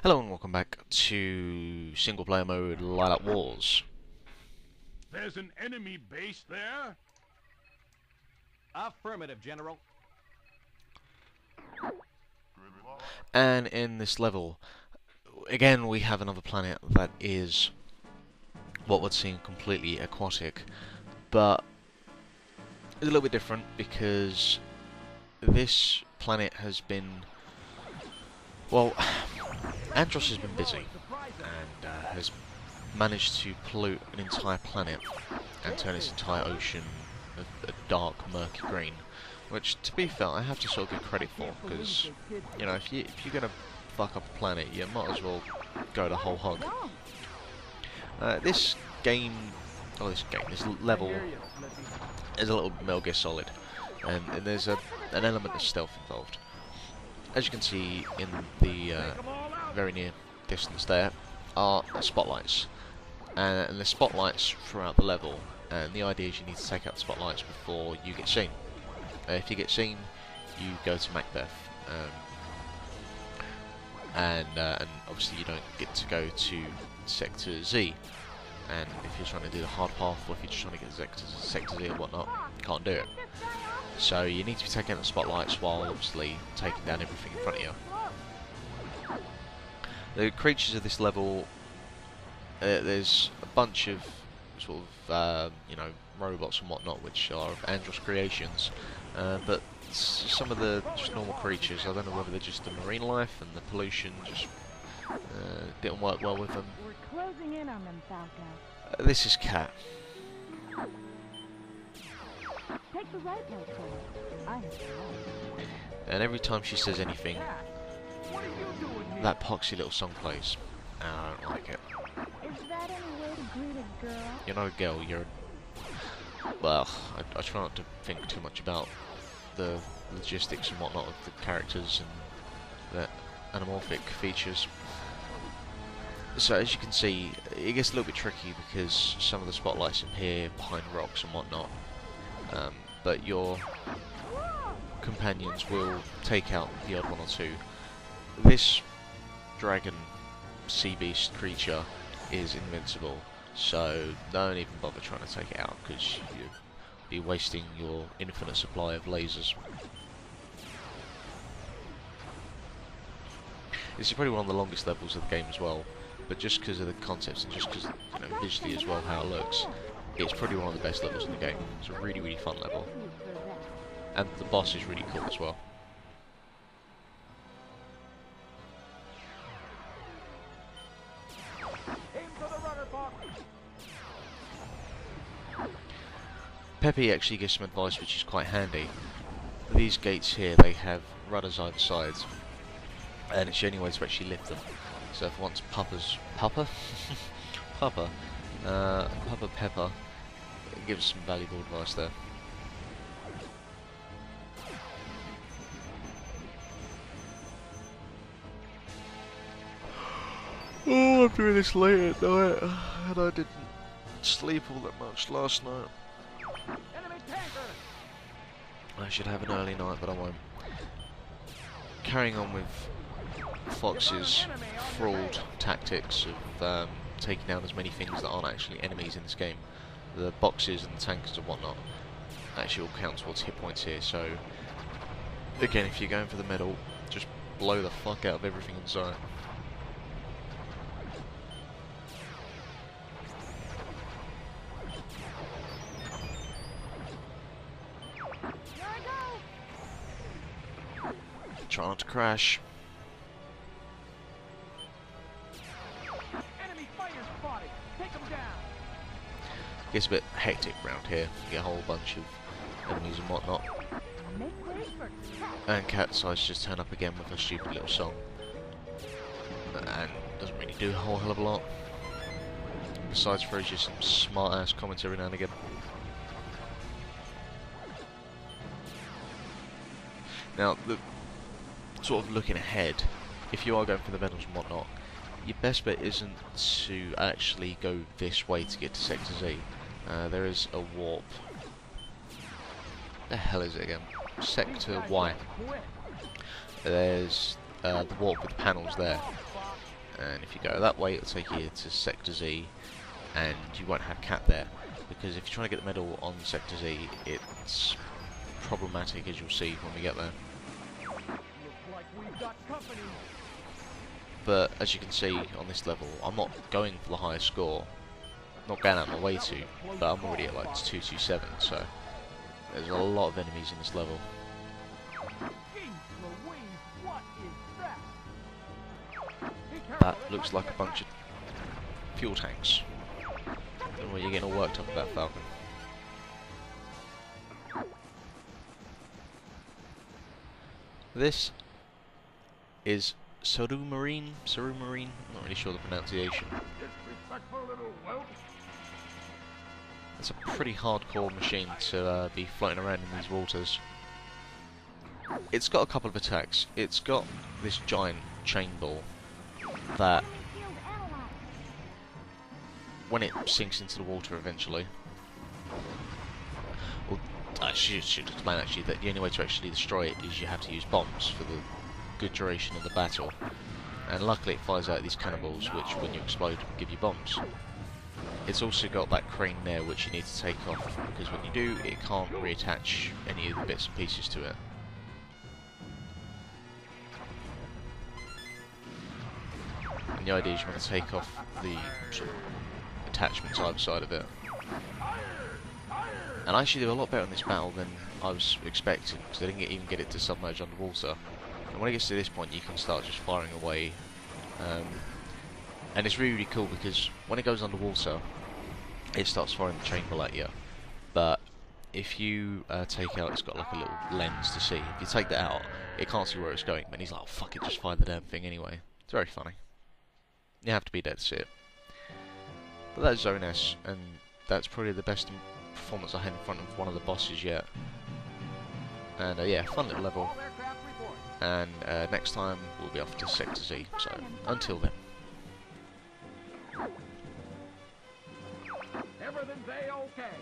Hello and welcome back to single player mode Lylat Wars. There's an enemy base there? Affirmative, General. And in this level, again we have another planet that is what would seem completely aquatic, but it's a little bit different because this planet has been, well, Andros has been busy and has managed to pollute an entire planet and turn its entire ocean a dark, murky green. Which, to be fair, I have to sort of give credit for, because, you know, if you're gonna fuck up a planet, you might as well go the whole hog. This level is a little Metal Gear Solid, and there's an element of stealth involved. As you can see in the very near distance there are spotlights, and there's spotlights throughout the level, and the idea is you need to take out the spotlights before you get seen. If you get seen, you go to Macbeth, and obviously you don't get to go to Sector Z. And if you're trying to do the hard path, or if you're just trying to get Sector Z or whatnot, you can't do it. So you need to be taking out the spotlights while obviously taking down everything in front of you. The creatures of this level, there's a bunch of sort of you know, robots and whatnot, which are of Andros creations, but some of the just normal creatures, I don't know whether they're just the marine life and the pollution just didn't work well with them. We're closing in on them, Falco. This is Cat. Take the right way, sir. I have the And every time she says anything, What are you doing here? that poxy little song plays, and I don't like it. Is that any way to greet a girl? You're not a girl, you're well, I try not to think too much about the logistics and whatnot of the characters and the anamorphic features. So as you can see, it gets a little bit tricky because some of the spotlights appear behind rocks and whatnot, but your companions will take out the odd one or two. This dragon sea beast creature is invincible, so don't even bother trying to take it out because you'd be wasting your infinite supply of lasers. This is probably one of the longest levels of the game as well, but just because of the concepts and just because, you know, visually as well how it looks, it's probably one of the best levels in the game. It's a really, really fun level, and the boss is really cool as well. Aim for the rudder box. Peppy actually gives some advice which is quite handy. These gates here, they have rudders either side, and it's the only way to actually lift them. So if once Pepper gives some valuable advice there. Oh, I'm doing this late at night, and I didn't sleep all that much last night. Enemy tanker. I should have an early night, but I won't. Carrying on with Fox's fraud tactics of taking down as many things that aren't actually enemies in this game. The boxes and the tankers and whatnot actually all count towards hit points here, so again, if you're going for the medal, just blow the fuck out of everything in sight. Here I go! Try not to crash. Enemy fighters spotted. Take them down. Gets a bit hectic around here. You get a whole bunch of enemies and whatnot. Make way for cat. And Cat decides to just turn up again with a stupid little song. And doesn't really do a whole hell of a lot. Besides throws you some smart ass comments every now and again. Now, the sort of looking ahead, if you are going for the medals and whatnot, your best bet isn't to actually go this way to get to Sector Z. There is a warp. The hell is it again? Sector Y. There's the warp with the panels there. and if you go that way it'll take you to Sector Z, and you won't have Cat there, because if you're trying to get the medal on Sector Z, it's problematic, as you'll see when we get there. Looks like we've got company. But as you can see on this level, I'm not going for the highest score, not going out of my way to, but I'm already at like 227, so there's a lot of enemies in this level. Jeez Louise, what is that? Be careful, That it looks might like be a bunch of fuel tanks. And where you're getting all worked up about Falcon. This is Saru Marine, I'm not really sure the pronunciation. Disrespectful little whelp. It's a pretty hardcore machine to be floating around in these waters. It's got a couple of attacks. It's got this giant chain ball that, Field analyzed. when it sinks into the water eventually, well, I should explain actually that the only way to actually destroy it is you have to use bombs for the good duration of the battle. And luckily it fires out these cannonballs which, when you explode, give you bombs. It's also got that crane there which you need to take off, because when you do, it can't reattach any of the bits and pieces to it. And the idea is you want to take off the sort of attachments either side of it. And I actually did a lot better in this battle than I was expecting, because I didn't even get it to submerge underwater. And when it gets to this point, you can start just firing away. And it's really, really cool, because when it goes underwater, it starts firing the chain ball at you. But if you take out, it's got like a little lens to see. If you take that out, it can't see where it's going. And he's like, oh, fuck it, just fire the damn thing anyway. It's very funny. You have to be there to see it. But that's Zone S, and that's probably the best performance I had in front of one of the bosses yet. And yeah, fun little level. All aircraft report. And next time we'll be off to Sector Z. So until then. Everything's A-okay.